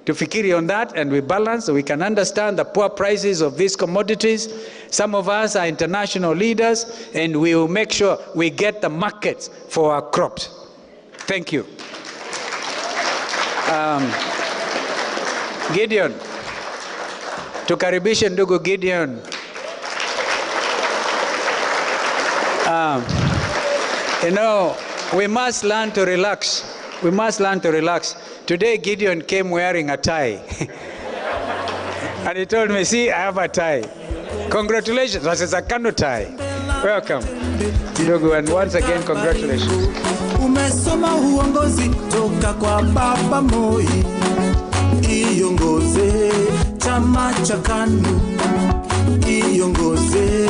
Tufikiri on that and we balance so we can understand the poor prices of these commodities. Some of us are international leaders and we will make sure we get the markets for our crops. Thank you. Gideon. Tukaribishe ndugu Gideon. You know, we must learn to relax. We must learn to relax. Today, Gideon came wearing a tie. And he told me, see, I have a tie. Congratulations. This is a Kano tie. Welcome. And once again, congratulations. Umesoma uongozi toka kwa Baba Moi. Iongoze chama cha KANU. Iongoze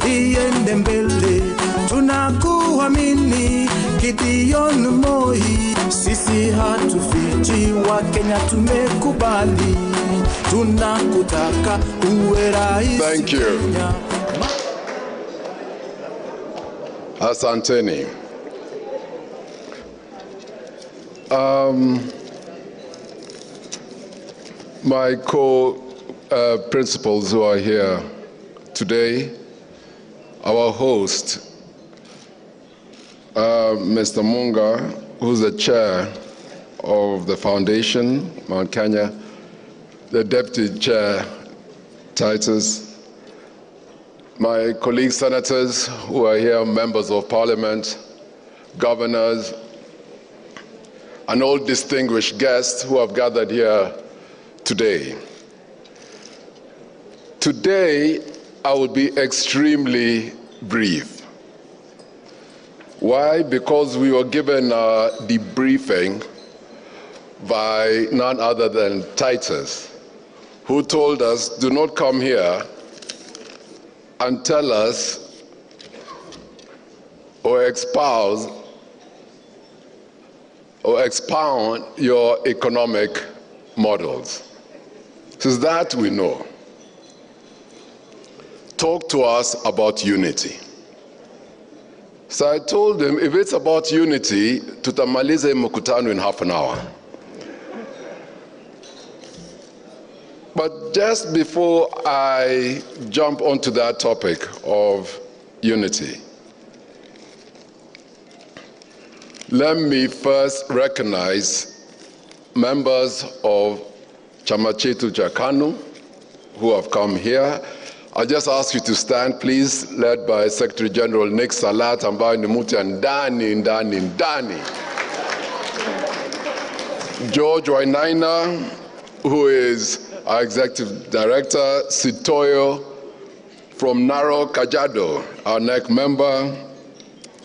iende mbele. Tunakuamini Gideon Moi. Sisi hatufichi wa Kenya tumekubali. Tunakutaka uwe rais. Thank you. Asanteni. My co-principals who are here today, our host, Mr. Munga, who's the chair of the foundation, Mount Kenya, the deputy chair, Titus, my colleague senators who are here, members of parliament, governors, and all distinguished guests who have gathered here today. Today, I will be extremely brief. Why? Because we were given a debriefing by none other than Titus, who told us, do not come here and tell us or espouse or expound your economic models. Since that we know. Talk to us about unity. So I told him, if it's about unity, tutamalize mkutano in half an hour. But just before I jump onto that topic of unity, let me first recognize members of Chama Chetu cha KANU who have come here. I'll just ask you to stand, please, led by Secretary General Nick Salat, ambaye ni mtu ndani. George Wainaina, who is our Executive Director, Sitoyo from Narok, Kajiado, our NEC member,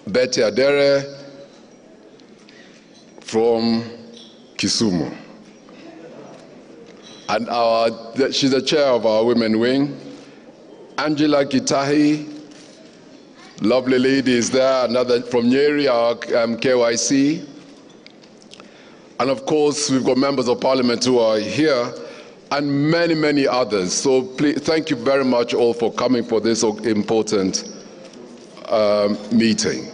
Betty Adere from Kisumu. And she's the chair of our women wing. Angela Gitahi, lovely lady is there, another from Nyeri, our KYC. And of course, we've got members of parliament who are here, and many, many others. So please, thank you very much all for coming for this important meeting.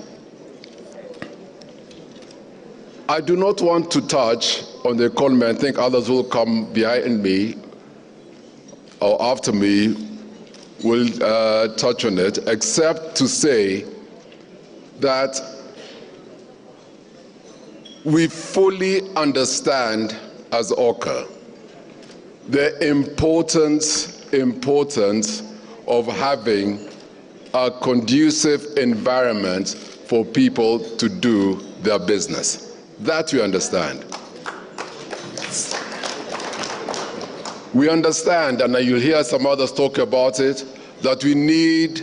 I do not want to touch on the economy. I think others will come behind me or after me will touch on it, except to say that we fully understand as OCA the importance of having a conducive environment for people to do their business. That we understand. We understand, and you'll hear some others talk about it, that we need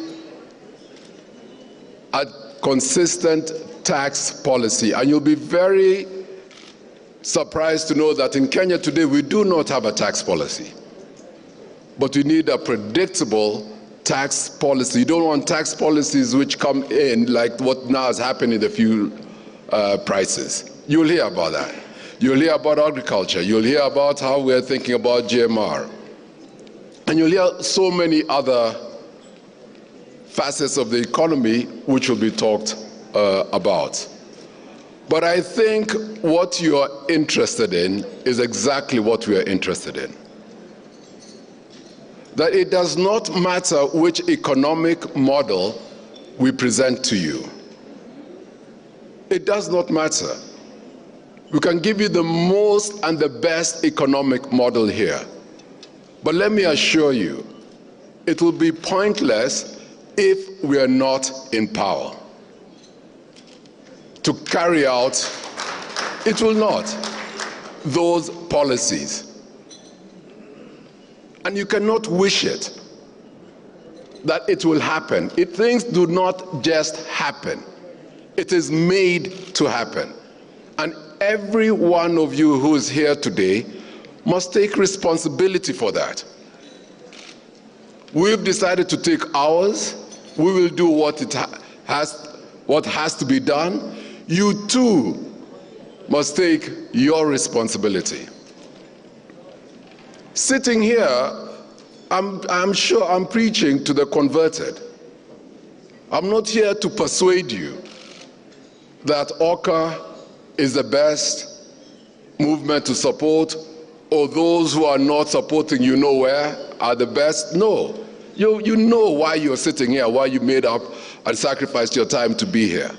a consistent tax policy. And you'll be very surprised to know that in Kenya today, we do not have a tax policy. But we need a predictable tax policy. You don't want tax policies which come in like what now has happened in the fuel prices. You'll hear about that. You'll hear about agriculture. You'll hear about how we're thinking about GMR. And you'll hear so many other facets of the economy which will be talked about. But I think what you are interested in is exactly what we are interested in. That it does not matter which economic model we present to you. It does not matter. We can give you the most and the best economic model here. But let me assure you, it will be pointless if we are not in power to carry out, it will not, those policies. And you cannot wish it, that it will happen. Things do not just happen. It is made to happen. And every one of you who is here today must take responsibility for that. We've decided to take ours. We will do what has to be done. You too must take your responsibility. Sitting here, I'm sure I'm preaching to the converted. I'm not here to persuade you that Oka is the best movement to support, or those who are not supporting you nowhere are the best. No. You know why you're sitting here, why you made up and sacrificed your time to be here.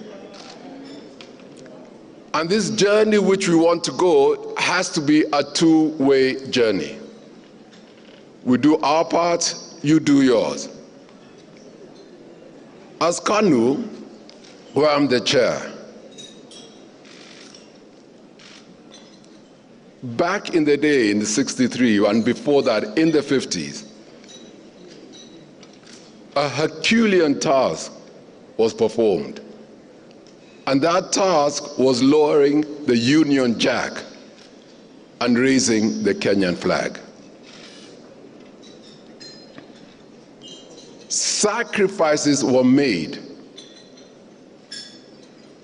And this journey which we want to go has to be a two-way journey. We do our part, you do yours. As KANU, where I'm the chair, back in the day, in the 63, and before that, in the 50s, a Herculean task was performed. And that task was lowering the Union Jack and raising the Kenyan flag. Sacrifices were made.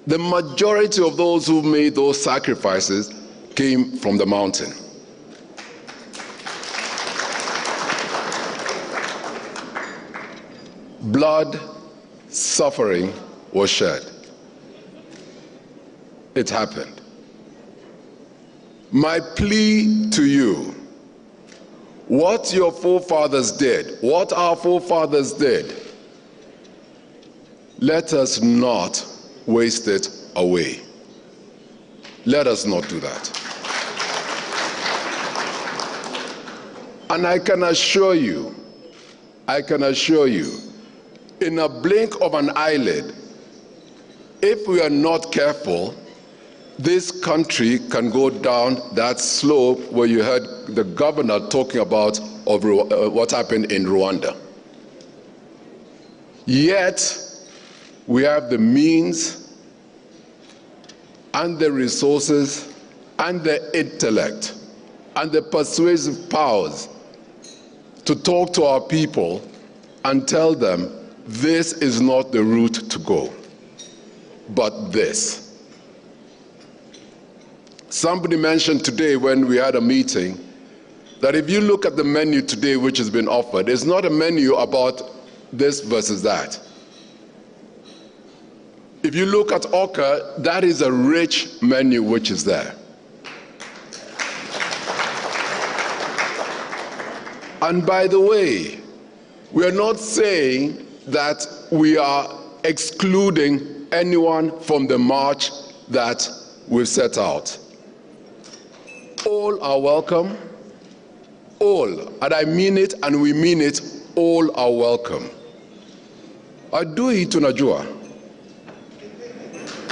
The majority of those who made those sacrifices came from the mountain. Blood, suffering was shed. It happened. My plea to you, what your forefathers did, what our forefathers did, let us not waste it away. Let us not do that. And I can assure you, in a blink of an eyelid, if we are not careful, this country can go down that slope where you heard the governor talking about what happened in Rwanda. Yet, we have the means and the resources and the intellect and the persuasive powers to talk to our people and tell them this is not the route to go, but this. Somebody mentioned today when we had a meeting that if you look at the menu today which has been offered, it's not a menu about this versus that. If you look at Oka, that is a rich menu which is there. And by the way, we are not saying that we are excluding anyone from the march that we've set out. All are welcome, all, and I mean it and we mean it, all are welcome. Adui tunajua.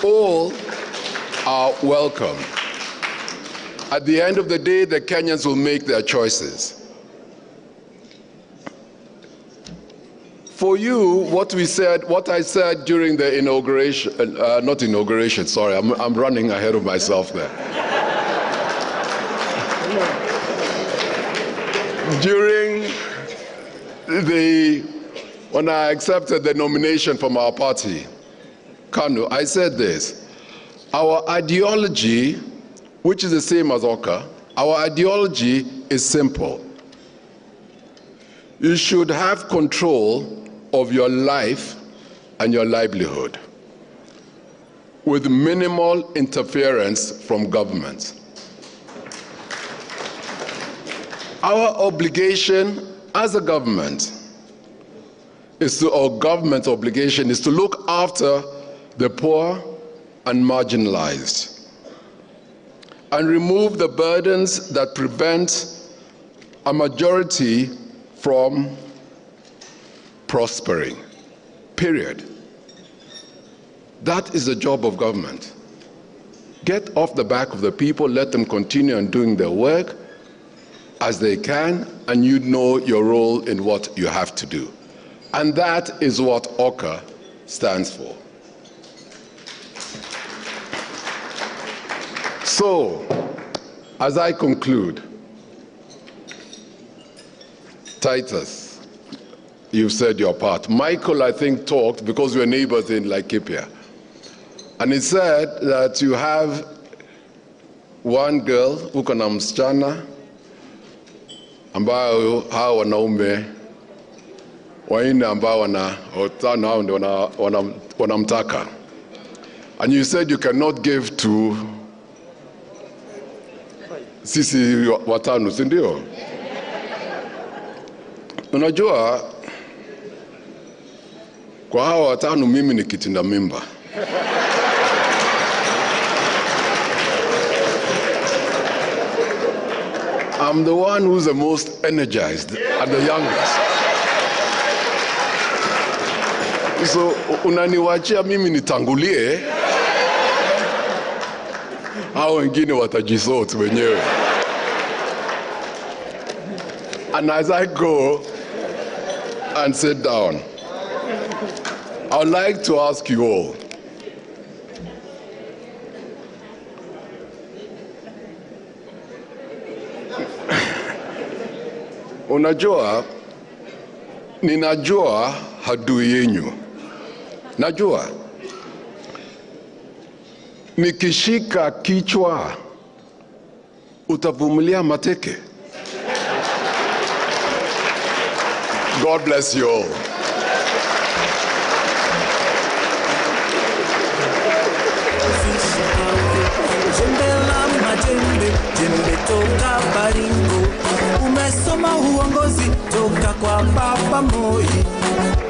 All are welcome. At the end of the day, the Kenyans will make their choices. For you, what I said during the inauguration, not inauguration, sorry, I'm running ahead of myself there. When I accepted the nomination from our party, KANU, I said this: our ideology, which is the same as Oka, our ideology is simple. You should have control of your life and your livelihood. with minimal interference from government. Our obligation as a government our government's obligation is to look after the poor and marginalized and remove the burdens that prevent a majority from prospering, period. That is the job of government. Get off the back of the people, let them continue on doing their work as they can, and you know your role in what you have to do. And that is what OCA stands for. So, as I conclude, Titus, you've said your part. Michael, I think, talked because we're neighbors in Laikipia. And he said that you have one girl, uko na msichana, ambao hao wanaume waine ambao wanamtaka. And you said you cannot give to sisi watano, si ndio? Unajua, kwa hao watano mimi ni kitinda mimba. I'm the one who's the most energized and the youngest. So, unaniwachia mimi nitangulie, hao wengine watajisort wenyewe. And as I go and sit down, I would like to ask you all, unajua, ninajua hadui yenyu. Najua, nikishika kichwa utavumilia mateke. God bless you all. Jembe toka Baringo, umesoma uongozi toka kwa Baba Moi.